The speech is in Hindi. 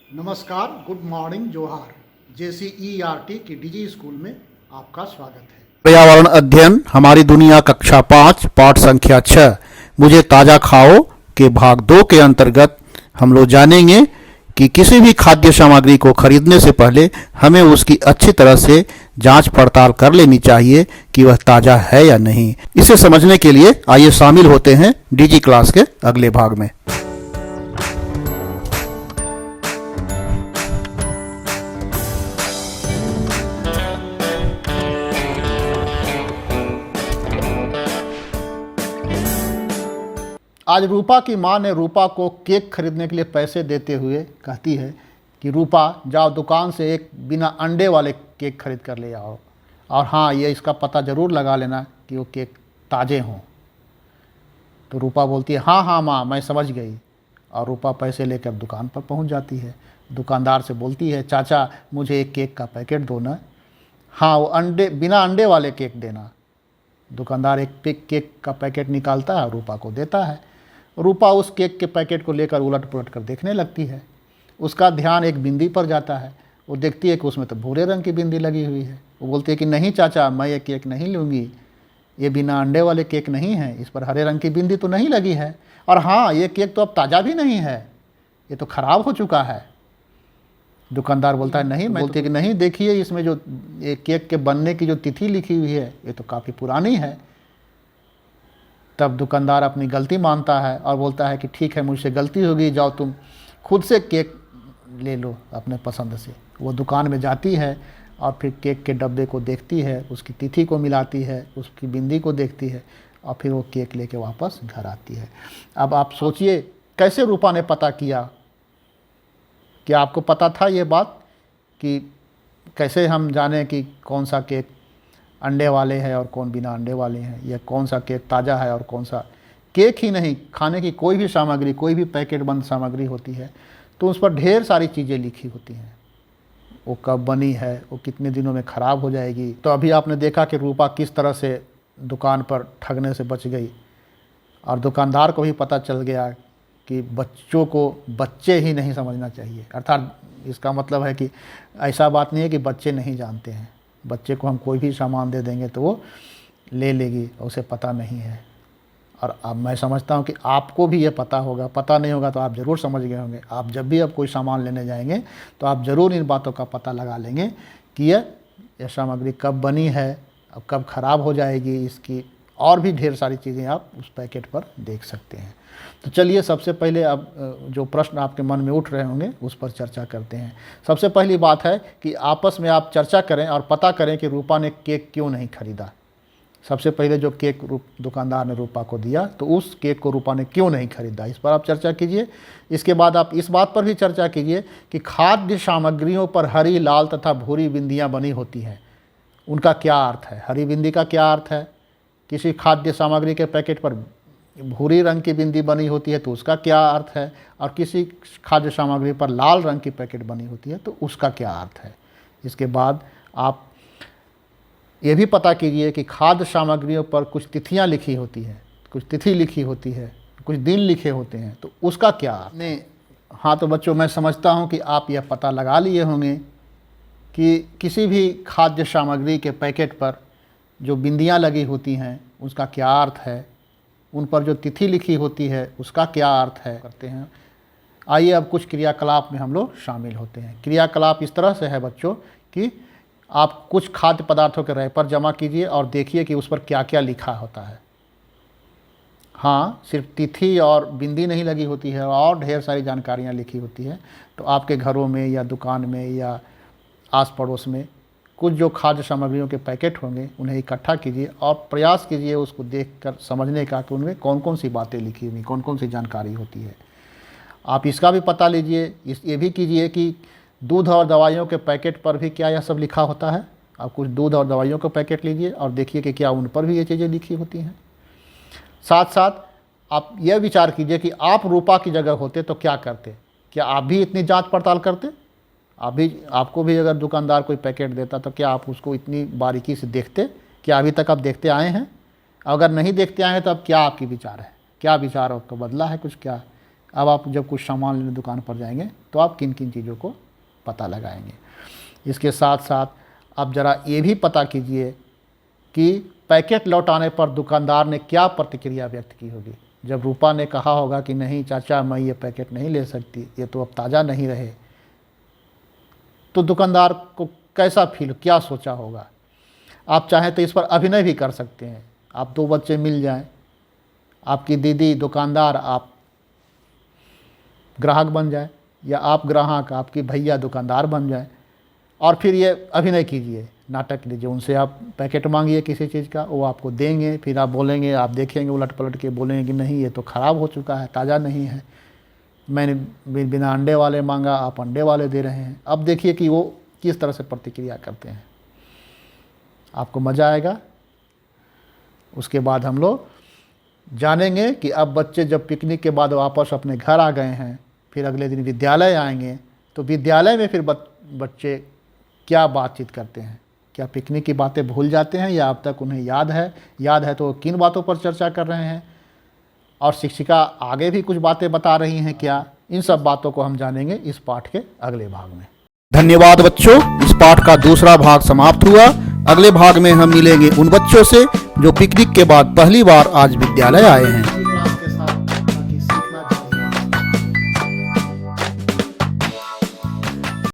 नमस्कार, गुड मॉर्निंग, जोहार। JCERT की डिजी स्कूल में आपका स्वागत है। पर्यावरण अध्ययन हमारी दुनिया कक्षा 5 पाठ संख्या 6 मुझे ताज़ा खाओ के भाग 2 के अंतर्गत हम लोग जानेंगे कि किसी भी खाद्य सामग्री को खरीदने से पहले हमें उसकी अच्छी तरह से जांच पड़ताल कर लेनी चाहिए कि वह ताज़ा है या नहीं। इसे समझने के लिए आइए शामिल होते हैं डिजी क्लास के अगले भाग में। आज रूपा की माँ ने रूपा को केक खरीदने के लिए पैसे देते हुए कहती है कि रूपा, जाओ दुकान से एक बिना अंडे वाले केक खरीद कर ले आओ, और हाँ, ये इसका पता ज़रूर लगा लेना कि वो केक ताज़े हों। तो रूपा बोलती है, हाँ हाँ माँ, मैं समझ गई। और रूपा पैसे लेकर दुकान पर पहुंच जाती है। दुकानदार से बोलती है, चाचा मुझे एक केक का पैकेट दो ना। हाँ, वो बिना अंडे वाले केक देना। दुकानदार एक केक का पैकेट निकालता है और रूपा को देता है। रूपा उस केक के पैकेट को लेकर उलट पुलट कर देखने लगती है। उसका ध्यान एक बिंदी पर जाता है। वो देखती है कि उसमें तो भूरे रंग की बिंदी लगी हुई है। वो बोलती है कि नहीं चाचा, मैं ये केक नहीं लूँगी, ये बिना अंडे वाले केक नहीं है, इस पर हरे रंग की बिंदी तो नहीं लगी है, और हाँ, ये केक तो अब ताज़ा भी नहीं है, ये तो ख़राब हो चुका है। दुकानदार बोलता है, नहीं, मैं बोलती है कि नहीं, देखिए इसमें जो ये केक के बनने की जो तिथि लिखी हुई है, ये तो काफ़ी पुरानी है। तब दुकानदार अपनी गलती मानता है और बोलता है कि ठीक है, मुझसे गलती होगी, जाओ तुम खुद से केक ले लो अपने पसंद से। वो दुकान में जाती है और फिर केक के डब्बे को देखती है, उसकी तिथि को मिलाती है, उसकी बिंदी को देखती है, और फिर वो केक लेके वापस घर आती है। अब आप सोचिए कैसे रूपा ने पता किया। क्या आपको पता था ये बात कि कैसे हम जाने कि कौन सा केक अंडे वाले हैं और कौन बिना अंडे वाले हैं, या कौन सा केक ताज़ा है और कौन सा। केक ही नहीं, खाने की कोई भी सामग्री, कोई भी पैकेट बंद सामग्री होती है तो उस पर ढेर सारी चीज़ें लिखी होती हैं। वो कब बनी है, वो कितने दिनों में ख़राब हो जाएगी। तो अभी आपने देखा कि रूपा किस तरह से दुकान पर ठगने से बच गई, और दुकानदार को भी पता चल गया कि बच्चों को बच्चे ही नहीं समझना चाहिए। अर्थात इसका मतलब है कि ऐसा बात नहीं है कि बच्चे नहीं जानते हैं। बच्चे को हम कोई भी सामान दे देंगे तो वो ले लेगी, उसे पता नहीं है। और अब मैं समझता हूँ कि आपको भी ये पता होगा, पता नहीं होगा तो आप ज़रूर समझ गए होंगे। आप जब भी अब कोई सामान लेने जाएंगे तो आप ज़रूर इन बातों का पता लगा लेंगे कि यह सामग्री कब बनी है, अब कब ख़राब हो जाएगी, इसकी और भी ढेर सारी चीज़ें आप उस पैकेट पर देख सकते हैं। तो चलिए, सबसे पहले अब जो प्रश्न आपके मन में उठ रहे होंगे उस पर चर्चा करते हैं। सबसे पहली बात है कि आपस में आप चर्चा करें और पता करें कि रूपा ने केक क्यों नहीं खरीदा। सबसे पहले जो केक दुकानदार ने रूपा को दिया, तो उस केक को रूपा ने क्यों नहीं खरीदा, इस पर आप चर्चा कीजिए। इसके बाद आप इस बात पर भी चर्चा कीजिए कि खाद्य सामग्रियों पर हरी, लाल तथा भूरी बिंदियाँ बनी होती हैं, उनका क्या अर्थ है। हरी बिंदी का क्या अर्थ है। किसी खाद्य सामग्री के पैकेट पर भूरी रंग की बिंदी बनी होती है तो उसका क्या अर्थ है, और किसी खाद्य सामग्री पर लाल रंग की पैकेट बनी होती है तो उसका क्या अर्थ है। इसके बाद आप ये भी पता कीजिए कि खाद्य सामग्रियों पर कुछ तिथियां लिखी होती हैं, कुछ तिथि लिखी होती है, कुछ दिन लिखे होते हैं, तो उसका क्या अर्थ। हाँ, तो बच्चों, मैं समझता हूँ कि आप यह पता लगा लिए होंगे कि किसी भी खाद्य सामग्री के पैकेट पर जो बिंदियाँ लगी होती हैं उसका क्या अर्थ है, उन पर जो तिथि लिखी होती है उसका क्या अर्थ है करते हैं। आइए अब कुछ क्रियाकलाप में हम लोग शामिल होते हैं। क्रियाकलाप इस तरह से है बच्चों कि आप कुछ खाद्य पदार्थों के रैपर जमा कीजिए और देखिए कि उस पर क्या क्या लिखा होता है। हाँ, सिर्फ तिथि और बिंदी नहीं लगी होती है, और ढेर सारी जानकारियाँ लिखी होती है। तो आपके घरों में या दुकान में या आस पड़ोस में कुछ जो खाद्य सामग्रियों के पैकेट होंगे उन्हें इकट्ठा कीजिए और प्रयास कीजिए उसको देखकर समझने का कि उनमें कौन कौन सी बातें लिखी हुई, कौन कौन सी जानकारी होती है। आप इसका भी पता लीजिए, ये भी कीजिए कि दूध और दवाइयों के पैकेट पर भी क्या यह सब लिखा होता है। आप कुछ दूध और दवाइयों के पैकेट लीजिए और देखिए कि क्या उन पर भी ये चीज़ें लिखी होती हैं। साथ साथ आप यह विचार कीजिए कि आप रूपा की जगह होते तो क्या करते। क्या आप भी इतनी जाँच पड़ताल करते। आपको भी अगर दुकानदार कोई पैकेट देता तो क्या आप उसको इतनी बारीकी से देखते। क्या अभी तक आप देखते आए हैं। अगर नहीं देखते आए हैं तो अब क्या आपकी विचार है, क्या विचार आपका बदला है कुछ, क्या अब आप जब कुछ सामान लेने दुकान पर जाएंगे तो आप किन किन चीज़ों को पता लगाएंगे। इसके साथ साथ आप ज़रा ये भी पता कीजिए कि पैकेट लौटाने पर दुकानदार ने क्या प्रतिक्रिया व्यक्त की होगी। जब रूपा ने कहा होगा कि नहीं चाचा मैं ये पैकेट नहीं ले सकती, ये तो अब ताज़ा नहीं रहे, तो दुकानदार को कैसा फील, क्या सोचा होगा। आप चाहें तो इस पर अभिनय भी कर सकते हैं। आप दो बच्चे मिल जाएं, आपकी दीदी दुकानदार, आप ग्राहक बन जाए, या आप ग्राहक आपकी भैया दुकानदार बन जाए, और फिर ये अभिनय कीजिए, नाटक लीजिए। उनसे आप पैकेट मांगिए किसी चीज़ का, वो आपको देंगे, फिर आप बोलेंगे, आप देखेंगे उलट पलट के बोलेंगे कि नहीं ये तो ख़राब हो चुका है, ताज़ा नहीं है, मैंने बिना अंडे वाले मांगा, आप अंडे वाले दे रहे हैं। अब देखिए कि वो किस तरह से प्रतिक्रिया करते हैं, आपको मज़ा आएगा। उसके बाद हम लोग जानेंगे कि अब बच्चे जब पिकनिक के बाद वापस अपने घर आ गए हैं, फिर अगले दिन विद्यालय आएंगे, तो विद्यालय में फिर बच्चे क्या बातचीत करते हैं। क्या पिकनिक की बातें भूल जाते हैं या अब तक उन्हें याद है तो किन बातों पर चर्चा कर रहे हैं, और शिक्षिका आगे भी कुछ बातें बता रही हैं क्या। इन सब बातों को हम जानेंगे इस पाठ के अगले भाग में। धन्यवाद बच्चों, इस पाठ का दूसरा भाग समाप्त हुआ। अगले भाग में हम मिलेंगे उन बच्चों से जो पिकनिक के बाद पहली बार आज विद्यालय आए हैं।